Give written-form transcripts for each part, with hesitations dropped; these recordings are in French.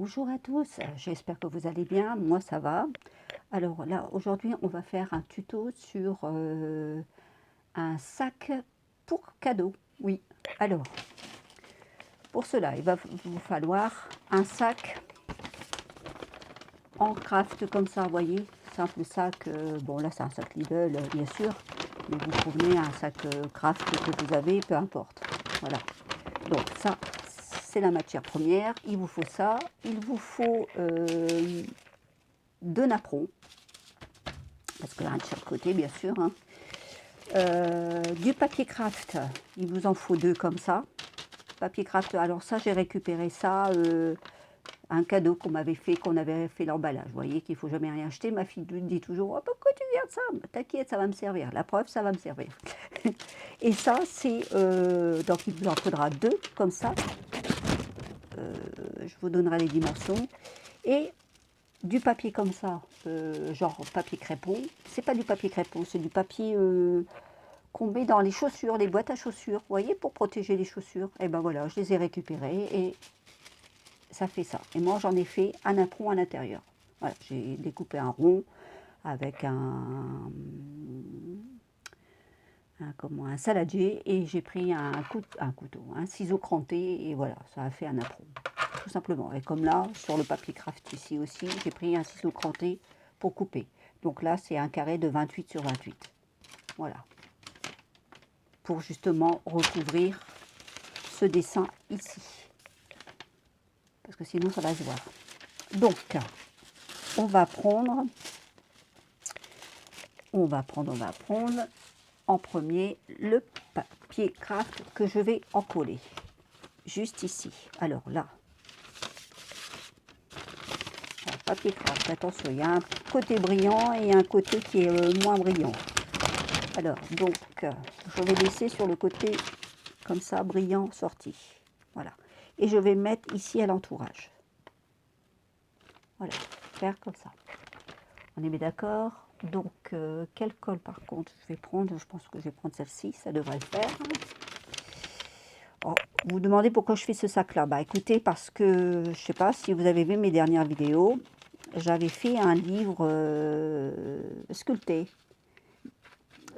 Bonjour à tous, j'espère que vous allez bien, moi ça va. Alors là, aujourd'hui, on va faire un tuto sur un sac pour cadeau. Oui, alors, pour cela, il va vous falloir un sac en craft comme ça, vous voyez, simple sac, bon là c'est un sac Lidl, bien sûr, mais vous prenez un sac craft que vous avez, peu importe. Voilà, donc ça, c'est la matière première, il vous faut ça, il vous faut deux napperons, parce que un de chaque côté bien sûr, hein. Du papier craft, il vous en faut deux comme ça. Papier craft, alors ça j'ai récupéré ça, un cadeau qu'on m'avait fait, qu'on avait fait l'emballage. Vous voyez qu'il ne faut jamais rien acheter. Ma fille me dit toujours: oh, pourquoi tu viens de ça? T'inquiète, ça va me servir. La preuve, ça va me servir. Et ça, c'est donc il vous en faudra deux comme ça. Je vous donnerai les dimensions. Et du papier comme ça, genre papier crépon. C'est pas du papier crépon, c'est du papier qu'on met dans les chaussures, les boîtes à chaussures, vous voyez, pour protéger les chaussures. Et ben voilà, je les ai récupérés et ça fait ça. Et moi, j'en ai fait un apron à l'intérieur. Voilà, j'ai découpé un rond avec comment, un saladier et j'ai pris un couteau, un ciseau cranté et voilà, ça a fait un apron, tout simplement. Et comme là, sur le papier craft ici aussi, j'ai pris un ciseau cranté pour couper. Donc là, c'est un carré de 28 sur 28. Voilà. Pour justement recouvrir ce dessin ici. Parce que sinon, ça va se voir. Donc, on va prendre en premier le papier craft que je vais encoller. Juste ici. Alors là, papier craft, attention, il y a un côté brillant et un côté qui est moins brillant. Alors, donc, je vais laisser sur le côté comme ça, brillant, sorti. Voilà. Et je vais mettre ici à l'entourage. Voilà, faire comme ça. On est bien d'accord. Donc, quelle colle par contre je vais prendre? Je pense que je vais prendre celle-ci, ça devrait le faire. Oh, vous vous demandez pourquoi je fais ce sac-là? Bah écoutez, parce que, je ne sais pas si vous avez vu mes dernières vidéos, j'avais fait un livre sculpté.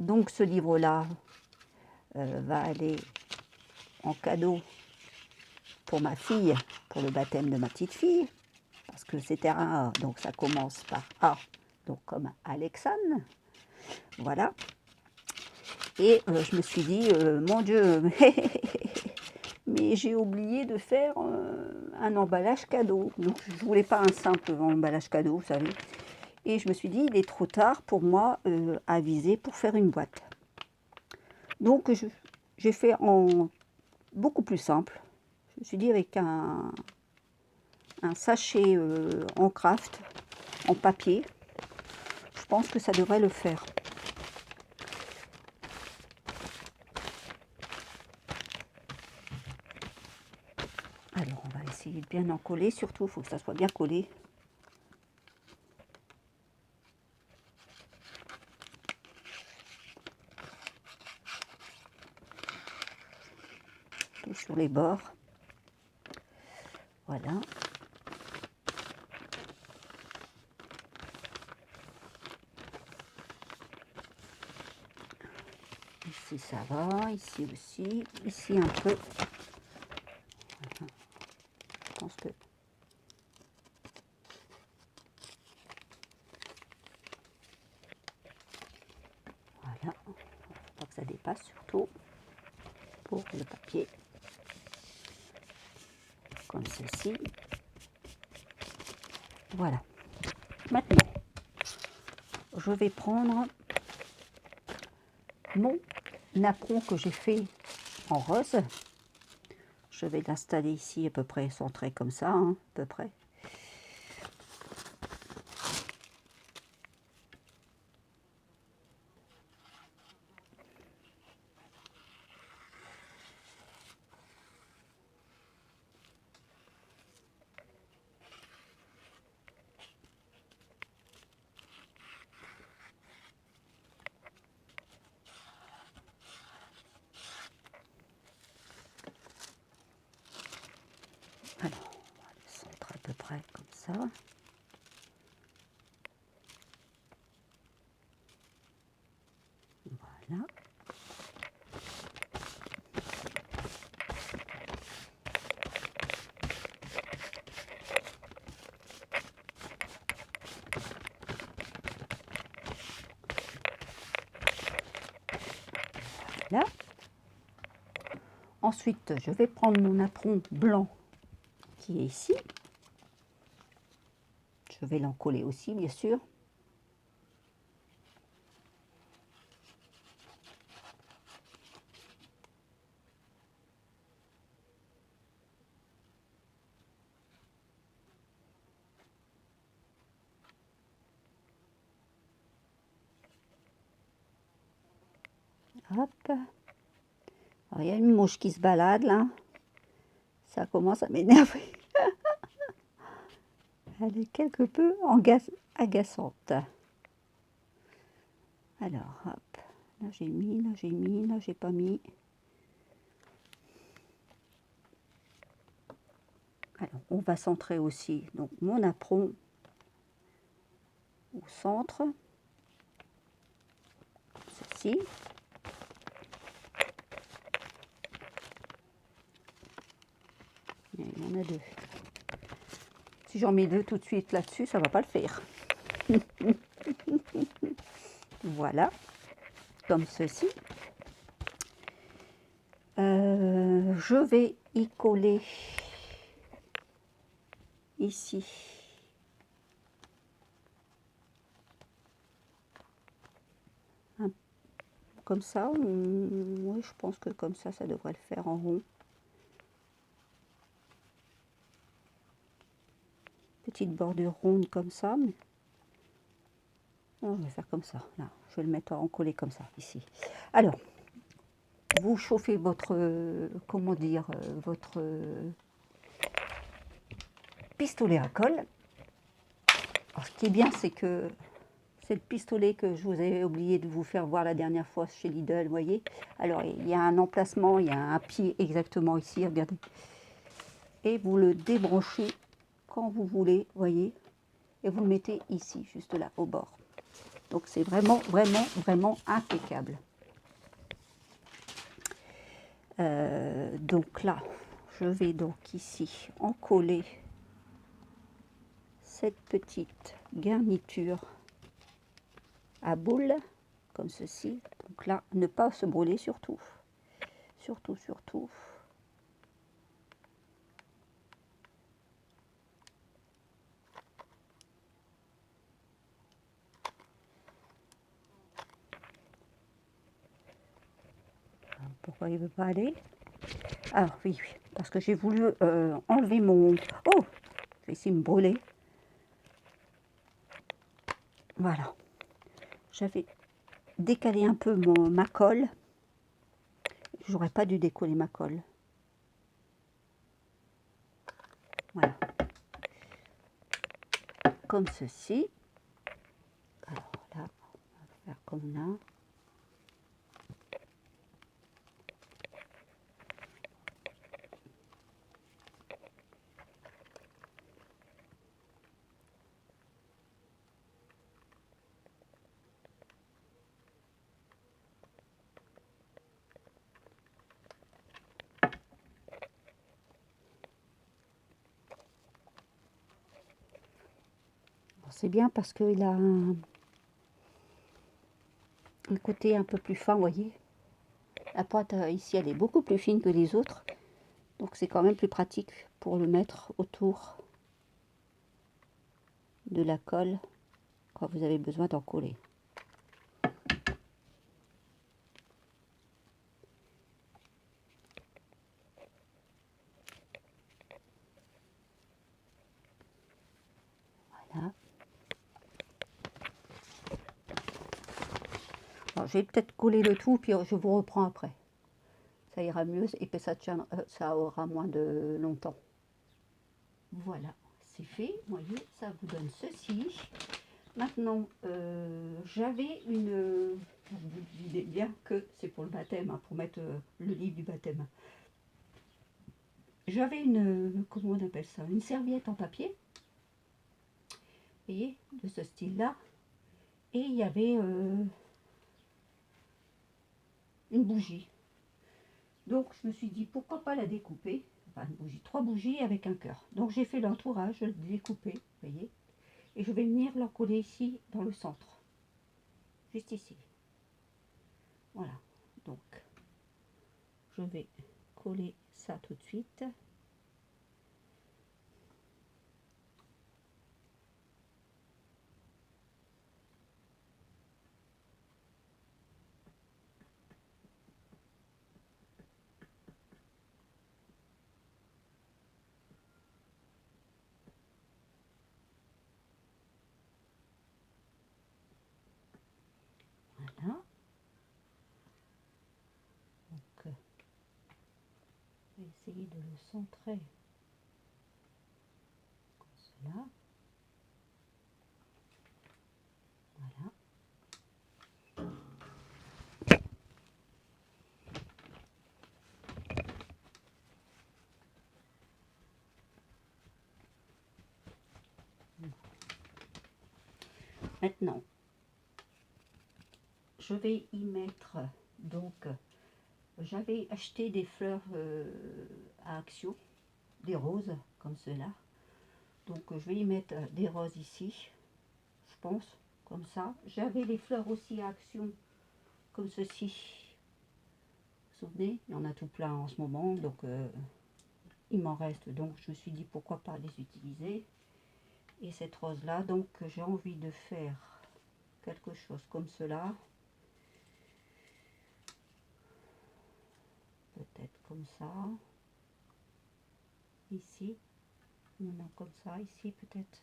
Donc ce livre-là va aller en cadeau pour ma fille, pour le baptême de ma petite fille, parce que c'était un A, donc ça commence par A, donc comme Alexandre, voilà. Et je me suis dit, mon Dieu, mais j'ai oublié de faire un emballage cadeau. Donc je ne voulais pas un simple emballage cadeau, vous savez. Et je me suis dit, il est trop tard pour moi à viser pour faire une boîte. Donc j'ai fait en beaucoup plus simple. Je me suis dit avec un sachet en craft, en papier, je pense que ça devrait le faire. Alors on va essayer de bien en coller, surtout il faut que ça soit bien collé. Tout sur les bords. Voilà. Ici ça va, ici aussi, ici un peu. Je pense que voilà, faut pas que ça dépasse surtout pour le papier, comme ceci. Voilà. Maintenant, je vais prendre mon napperon que j'ai fait en rose. Je vais l'installer ici à peu près centré comme ça, hein, à peu près. Alors, on va le centrer à peu près comme ça. Voilà. Là. Ensuite, je vais prendre mon apron blanc qui est ici. Je vais l'encoller aussi, bien sûr. Hop. Alors, il y a une mouche qui se balade là. Ça commence à m'énerver. Elle est quelque peu agaçante. Alors, hop. Là j'ai mis, là j'ai mis, là j'ai pas mis. Alors, on va centrer aussi donc mon apron au centre. Ceci. Il y en a deux. Si j'en mets deux tout de suite là-dessus, ça va pas le faire. Voilà, comme ceci. Je vais y coller ici comme ça. Oui, je pense que comme ça devrait le faire en rond. Petite bordure ronde comme ça. Mais... non, je vais faire comme ça. Là, je vais le mettre en collé comme ça, ici. Alors, vous chauffez votre, comment dire, votre pistolet à colle. Alors, ce qui est bien, c'est que c'est le pistolet que je vous ai oublié de vous faire voir la dernière fois chez Lidl, vous voyez. Alors, il y a un emplacement, il y a un pied exactement ici, regardez. Et vous le débranchez quand vous voulez, voyez. Et vous le mettez ici, juste là, au bord. Donc, c'est vraiment, vraiment, vraiment impeccable. Donc là, je vais donc ici encoller cette petite garniture à boule, comme ceci. Donc là, ne pas se brûler surtout. Surtout, surtout. Pourquoi il ne veut pas aller? Alors, oui, oui, parce que j'ai voulu enlever mon... Oh! Je vais essayer de me brûler. Voilà. J'avais décalé un peu ma colle. J'aurais pas dû décoller ma colle. Voilà. Comme ceci. Alors là, on va faire comme là. C'est bien parce qu'il a un côté un peu plus fin, vous voyez. La pointe ici, elle est beaucoup plus fine que les autres. Donc c'est quand même plus pratique pour le mettre autour de la colle quand vous avez besoin d'en coller. Voilà. Alors, je vais peut-être coller le tout, puis je vous reprends après. Ça ira mieux et puis ça aura moins de longtemps. Voilà, c'est fait. Vous voyez, ça vous donne ceci. Maintenant, j'avais une... vous dites bien que c'est pour le baptême, hein, pour mettre le livre du baptême. J'avais une... comment on appelle ça? Une serviette en papier. voyez, de ce style-là. Et il y avait une bougie. Donc je me suis dit pourquoi pas la découper. Enfin une bougie, 3 bougies avec un cœur. Donc j'ai fait l'entourage, je l'ai découpé, vous voyez. Et je vais venir leur coller ici dans le centre. Juste ici. Voilà. Donc je vais coller ça tout de suite. Voilà. Donc je vais essayer de le centrer comme cela. Voilà. Maintenant, je vais y mettre, donc, j'avais acheté des fleurs à Action, des roses comme cela. Donc, je vais y mettre des roses ici, je pense, comme ça. J'avais les fleurs aussi à Action, comme ceci. Vous vous souvenez, il y en a tout plein en ce moment, donc il m'en reste. Donc, je me suis dit pourquoi pas les utiliser. Et cette rose-là, donc, j'ai envie de faire quelque chose comme cela. Peut-être comme ça. Ici. Non, comme ça. Ici, peut-être.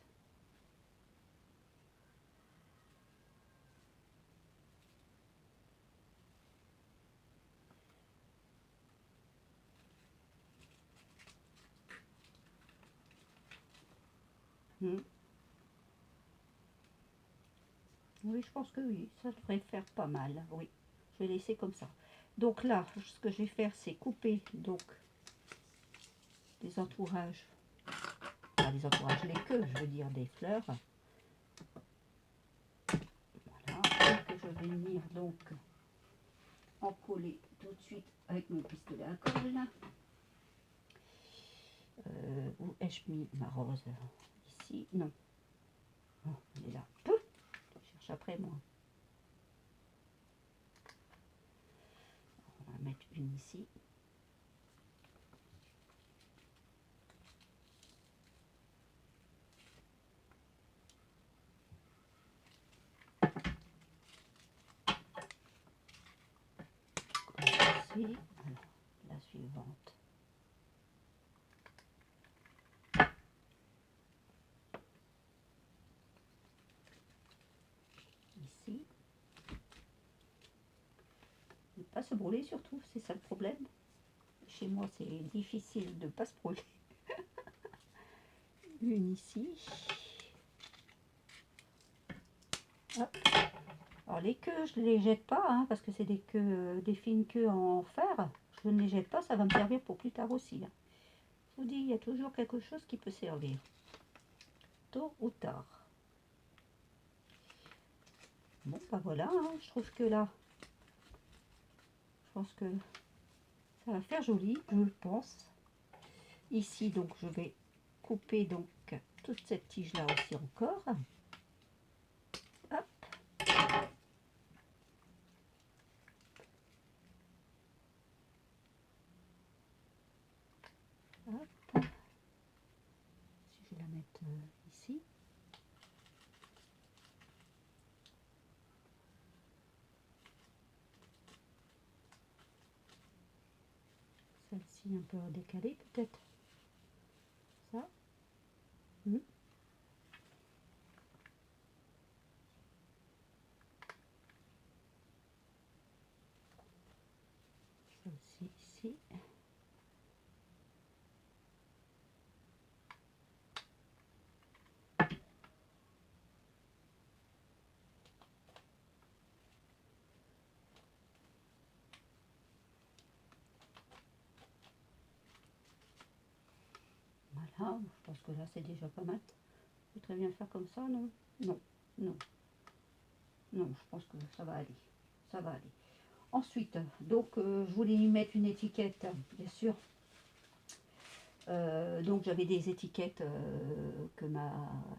Oui, je pense que oui. Ça devrait faire pas mal. Oui. Je vais laisser comme ça. Donc là, ce que je vais faire, c'est couper donc des entourages. Pas des entourages, les queues, je veux dire, des fleurs. Voilà. Et que je vais venir donc en coller tout de suite avec mon pistolet à colle. Où ai-je mis ma rose? Ici? Non. Oh, elle est là. Je cherche après moi. On va mettre une ici. Ici. Alors, la suivante. Ici. Ne pas se brûler surtout, c'est ça le problème. Chez moi, c'est difficile de ne pas se brûler. Une ici. Hop. Alors les queues, je ne les jette pas, hein, parce que c'est des queues, des fines queues en fer. Je ne les jette pas, ça va me servir pour plus tard aussi. Hein. Je vous dis, il y a toujours quelque chose qui peut servir. Tôt ou tard. Bon, bah voilà, hein, je trouve que là, je pense que ça va faire joli, je pense. Ici, donc, je vais couper donc toute cette tige-là aussi encore. Hop. Hop. Si je vais la mettre ici. Celle-ci un peu décalée peut-être. Ça. Celle-ci ici. Voilà, je pense que là c'est déjà pas mal. Je vais très bien le faire comme ça, non? Non, non, non, je pense que ça va aller. Ça va aller. Ensuite, donc, je voulais y mettre une étiquette, bien sûr. Donc, j'avais des étiquettes que ma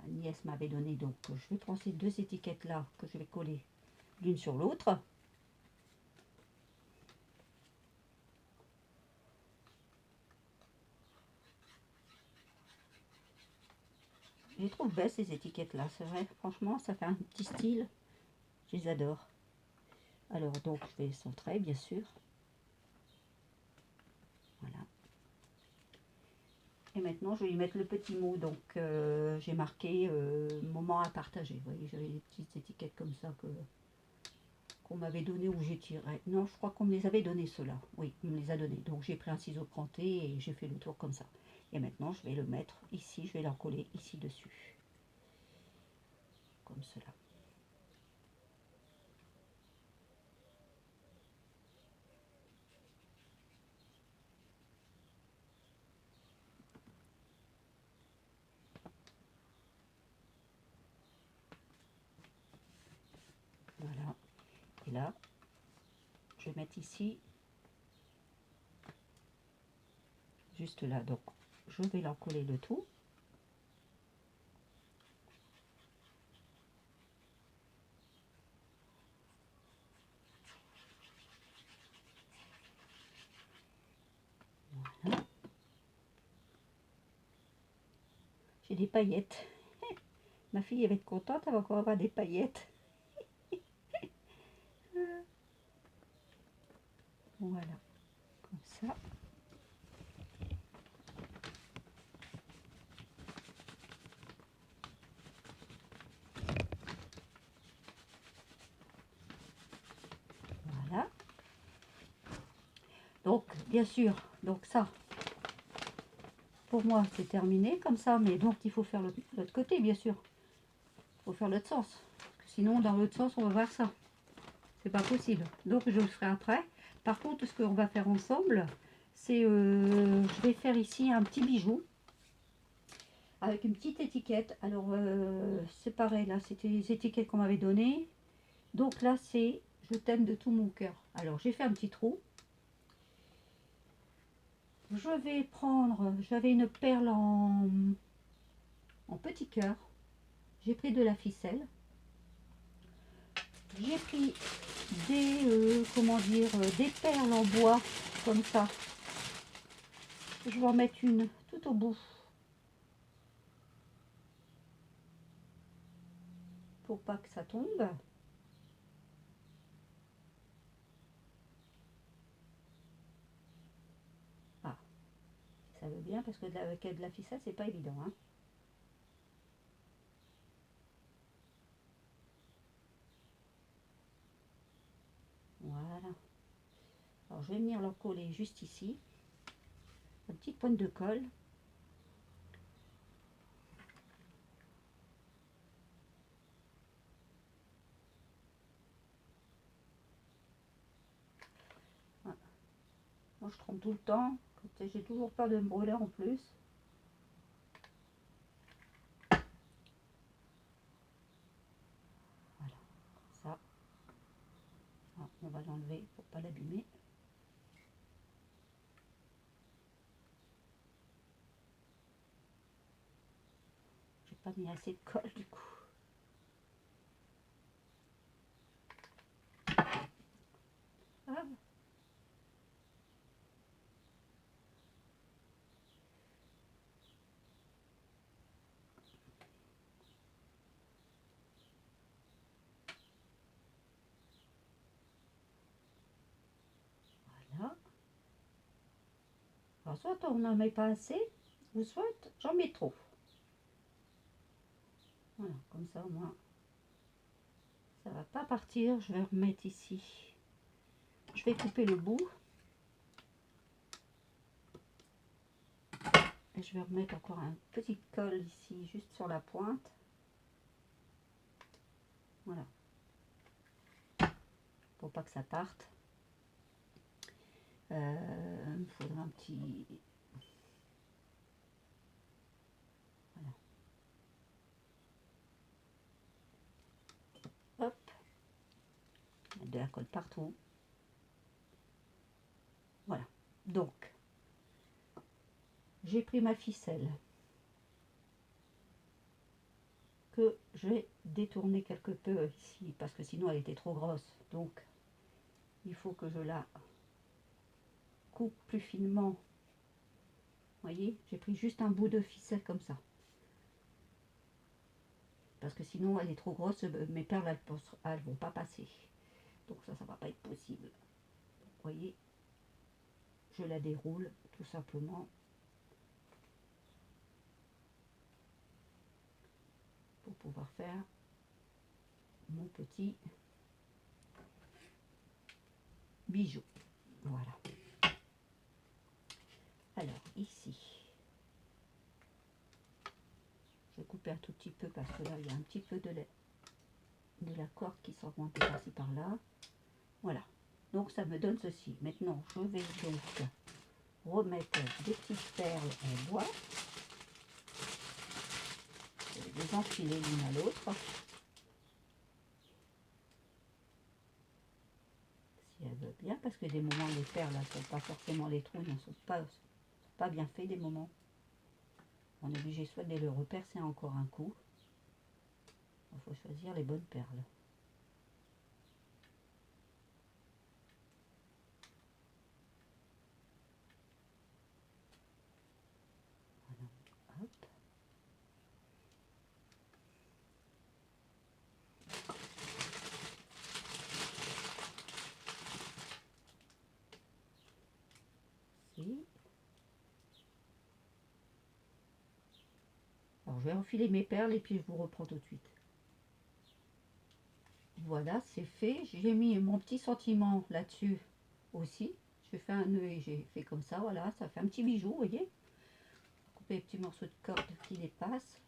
nièce m'avait données. Donc, je vais prendre ces deux étiquettes-là que je vais coller l'une sur l'autre. Je les trouve belles, ces étiquettes-là, c'est vrai. Franchement, ça fait un petit style. Je les adore. Alors, donc, je vais centrer, bien sûr. Voilà. Et maintenant, je vais y mettre le petit mot. Donc, j'ai marqué moment à partager. Vous voyez, j'avais des petites étiquettes comme ça qu'on m'avait donné où j'ai tiré. Non, je crois qu'on me les avait donné ceux-là. Oui, on me les a donnés. Donc, j'ai pris un ciseau cranté et j'ai fait le tour comme ça. Et maintenant, je vais le mettre ici. Je vais leur coller ici dessus. Comme cela. Voilà. Et là, je vais mettre ici, juste là. Donc, je vais leur coller le tout. Voilà. J'ai des paillettes. Ma fille elle va être contente, elle va encore avoir des paillettes. Voilà, comme ça. Voilà. Donc, bien sûr, donc ça, pour moi, c'est terminé comme ça. Mais donc, il faut faire l'autre côté, bien sûr. Il faut faire l'autre sens. Parce que sinon, dans l'autre sens, on va voir ça. C'est pas possible. Donc, je le ferai après. Par contre, ce qu'on va faire ensemble, c'est... je vais faire ici un petit bijou. Avec une petite étiquette. Alors, c'est pareil, là, c'était les étiquettes qu'on m'avait données. Donc là, c'est je t'aime de tout mon cœur. Alors, j'ai fait un petit trou. Je vais prendre, j'avais une perle en petit cœur. J'ai pris de la ficelle. J'ai pris des, comment dire, des perles en bois, comme ça. Je vais en mettre une tout au bout. Pour pas que ça tombe. Ah, ça veut bien parce que avec de la ficelle, c'est pas évident, hein. Voilà. Alors, je vais venir leur coller juste ici. Une petite pointe de colle. Voilà. Moi, je trompe tout le temps. J'ai toujours peur de me brûler en plus. Voilà, ça. Ah, on va l'enlever pour pas l'abîmer. J'ai pas mis assez de colle du coup. Ah, voilà. Alors, soit on n'en met pas assez, ou soit j'en mets trop. Voilà, comme ça au moins, ça va pas partir. Je vais remettre ici. Je vais couper le bout. Et je vais remettre encore un petit colle ici, juste sur la pointe. Voilà. Pour pas que ça parte. Il me faudra un petit... Voilà. la colle partout. Voilà. Donc, j'ai pris ma ficelle que je vais détourner quelque peu ici parce que sinon elle était trop grosse. Donc, il faut que je la coupe plus finement. Vous voyez, j'ai pris juste un bout de ficelle comme ça. Parce que sinon elle est trop grosse, mes perles elles vont pas passer. Donc ça va pas être possible. Vous voyez, je la déroule tout simplement pour pouvoir faire mon petit bijou. Voilà. Alors ici, je vais couper un tout petit peu parce que là il y a un petit peu de la corde qui sort un peu par-ci par-là. Voilà. Donc ça me donne ceci. Maintenant je vais donc remettre des petites perles en bois. Je vais les enfiler l'une à l'autre. Si elle veut bien, parce que des moments les perles ne sont pas forcément, les trous ne sont pas bien faits des moments. On est obligé soit de les repercer encore un coup. Il faut choisir les bonnes perles. Voilà. Hop. Si. Alors je vais enfiler mes perles et puis je vous reprends tout de suite. Voilà, c'est fait. J'ai mis mon petit sentiment là-dessus aussi. J'ai fait un nœud et j'ai fait comme ça. Voilà, ça fait un petit bijou, vous voyez. Couper les petits morceaux de corde qui dépassent.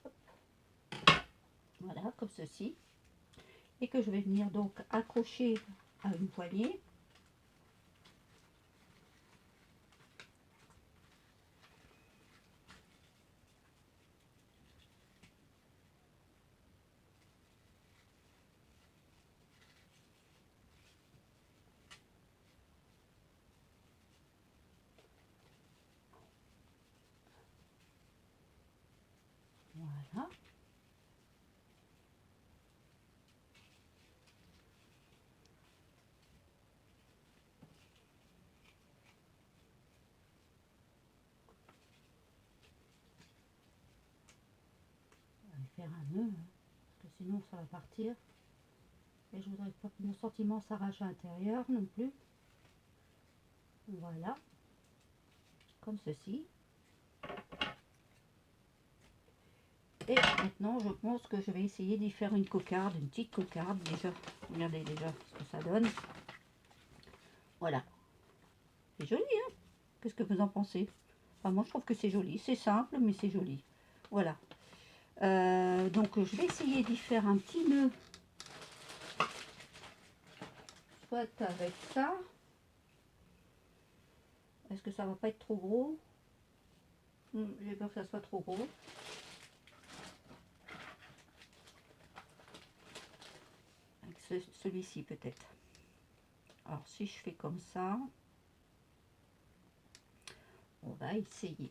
Hop. Voilà, comme ceci. Et que je vais venir donc accrocher à une poignée. Voilà. On va faire un nœud, hein, parce que sinon ça va partir. Et je voudrais pas que mon sentiment s'arrache à l'intérieur non plus. Voilà. Comme ceci. Et maintenant, je pense que je vais essayer d'y faire une cocarde, une petite cocarde déjà. Regardez déjà ce que ça donne. Voilà. C'est joli, hein? Qu'est-ce que vous en pensez? Enfin, moi, je trouve que c'est joli. C'est simple, mais c'est joli. Voilà. Donc, je vais essayer d'y faire un petit nœud. Soit avec ça. Est-ce que ça va pas être trop gros? J'ai peur que ça soit trop gros. Avec celui-ci peut-être. Alors si je fais comme ça, on va essayer.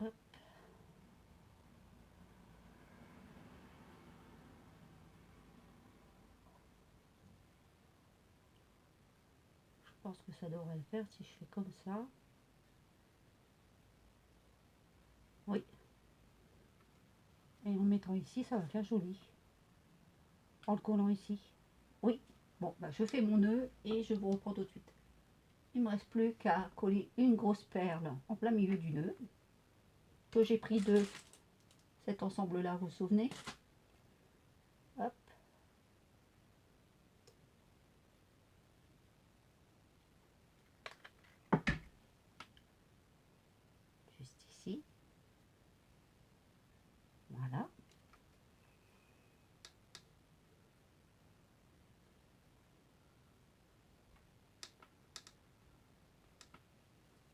Hop. Je pense que ça devrait le faire si je fais comme ça. Oui. Et en mettant ici, ça va faire joli. En le collant ici. Oui. Bon, bah, je fais mon nœud et je vous reprends tout de suite. Il ne me reste plus qu'à coller une grosse perle en plein milieu du nœud. Que j'ai pris de cet ensemble-là, vous vous souvenez? Hop.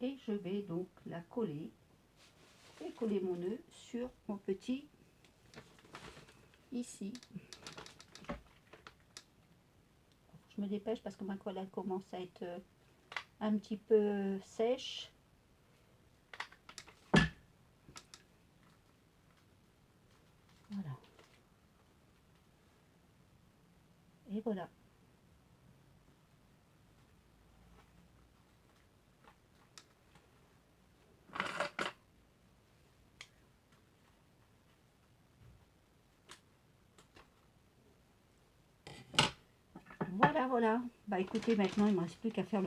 et je vais donc la coller et coller mon nœud sur mon petit ici. Je me dépêche parce que ma colle elle commence à être un petit peu sèche. Voilà. Et voilà. Voilà, voilà. Bah écoutez, maintenant il ne me reste plus qu'à faire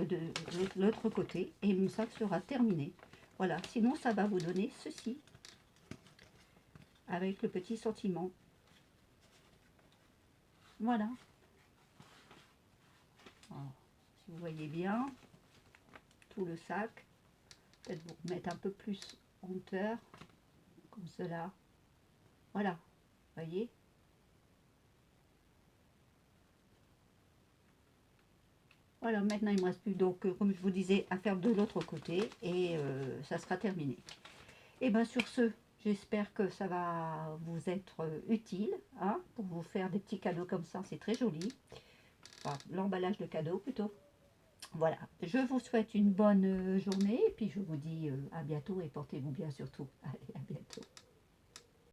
l'autre côté et mon sac sera terminé. Voilà, sinon ça va vous donner ceci avec le petit sentiment. Voilà. Alors, si vous voyez bien, tout le sac, peut-être vous remettre un peu plus en hauteur, comme cela. Voilà, voyez. Voilà, maintenant il ne me reste plus donc, comme je vous disais, à faire de l'autre côté et ça sera terminé. Et bien sur ce, j'espère que ça va vous être utile, hein, pour vous faire des petits cadeaux comme ça, c'est très joli. Enfin, l'emballage de cadeaux plutôt. Voilà, je vous souhaite une bonne journée et puis je vous dis à bientôt et portez-vous bien surtout. Allez, à bientôt.